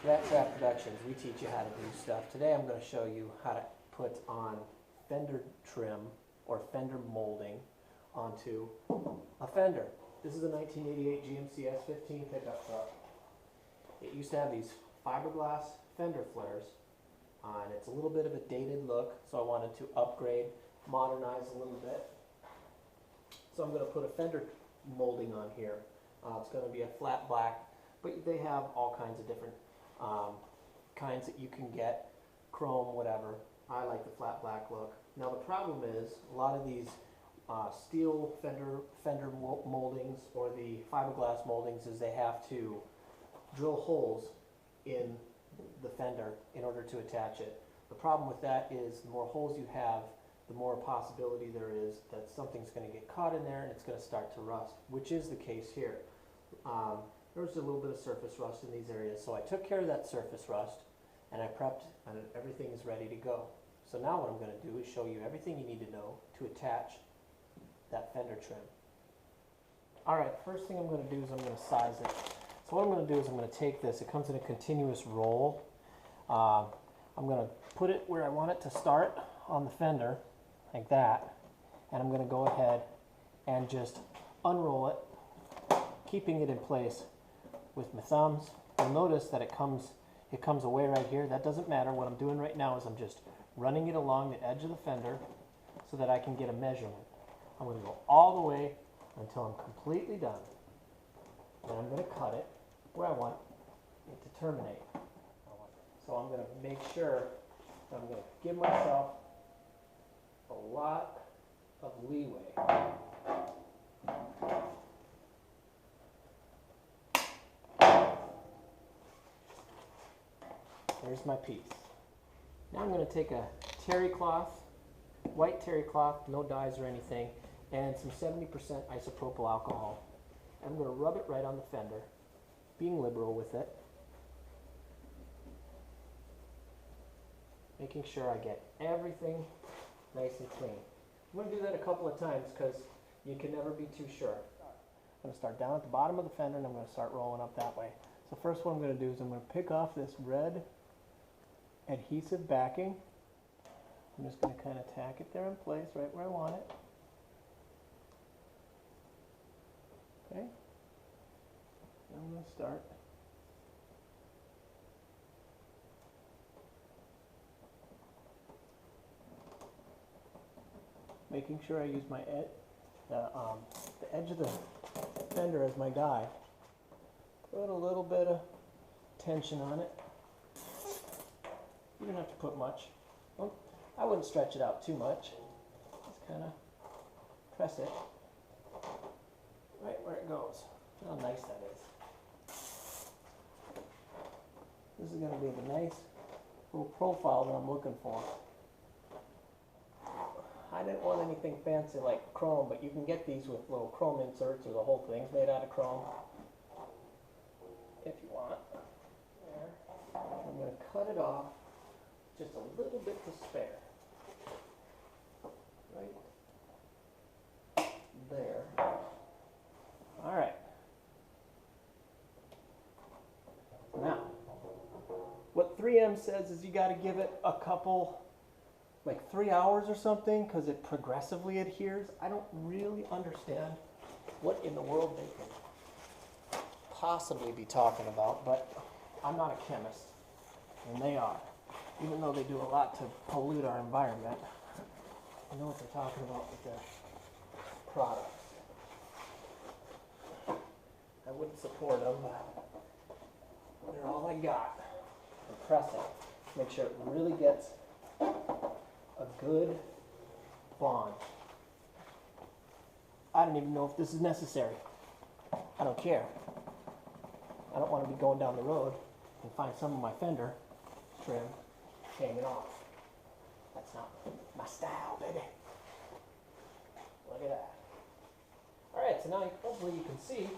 Rattrap Productions, we teach you how to do stuff. Today I'm going to show you how to put on fender trim or fender molding onto a fender. This is a 1988 GMC S15 pickup truck. It used to have these fiberglass fender flares on. It's a little bit of a dated look, so I wanted to upgrade, modernize a little bit. So I'm going to put a fender molding on here. It's going to be a flat black, but they have all kinds of different kinds that you can get, chrome, whatever. I like the flat black look. Now the problem is a lot of these steel fender moldings or the fiberglass moldings is they have to drill holes in the fender in order to attach it. The problem with that is the more holes you have, the more possibility there is that something's going to get caught in there and it's going to start to rust, which is the case here. There's a little bit of surface rust in these areas, so I took care of that surface rust and I prepped and everything is ready to go. So now what I'm going to do is show you everything you need to know to attach that fender trim. Alright, first thing I'm going to do is I'm going to size it. So what I'm going to do is I'm going to take this, it comes in a continuous roll. I'm going to put it where I want it to start on the fender, like that, and I'm going to go ahead and just unroll it, keeping it in place with my thumbs. You'll notice that it comes away right here. That doesn't matter. What I'm doing right now is I'm just running it along the edge of the fender so that I can get a measurement. I'm going to go all the way until I'm completely done. Then I'm going to cut it where I want it to terminate. So I'm going to make sure that I'm going to give myself a lot of leeway. There's my piece. Now I'm going to take a terry cloth, white terry cloth, no dyes or anything, and some 70% isopropyl alcohol. I'm going to rub it right on the fender, being liberal with it, making sure I get everything nice and clean. I'm going to do that a couple of times because you can never be too sure. I'm going to start down at the bottom of the fender and I'm going to start rolling up that way. So first what I'm going to do is I'm going to pick off this red adhesive backing. I'm just going to kind of tack it there in place right where I want it. Okay. Now I'm going to start. Making sure I use my the edge of the fender as my guide. Put a little bit of tension on it. You don't have to put much. Well, I wouldn't stretch it out too much. Just kind of press it right where it goes. Look how nice that is. This is going to be the nice little profile that I'm looking for. I didn't want anything fancy like chrome, but you can get these with little chrome inserts or the whole thing's made out of chrome if you want. There. I'm going to cut it off just a little bit to spare. Right there. Alright. Now, what 3M says is you got to give it a couple, like 3 hours or something, because it progressively adheres. I don't really understand what in the world they could possibly be talking about, but I'm not a chemist, and they are. Even though they do a lot to pollute our environment, I know what they're talking about with their products. I wouldn't support them, but they're all I got. I'm pressing. Make sure it really gets a good bond. I don't even know if this is necessary. I don't care. I don't want to be going down the road and find some of my fender trim hanging off. That's not my style, baby. Look at that. Alright, so now hopefully you can see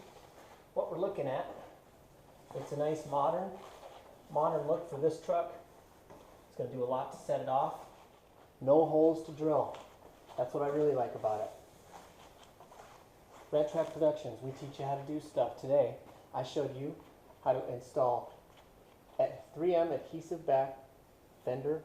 what we're looking at. It's a nice modern look for this truck. It's going to do a lot to set it off. No holes to drill. That's what I really like about it. Rattrap Productions, we teach you how to do stuff. Today, I showed you how to install 3M adhesive back Fender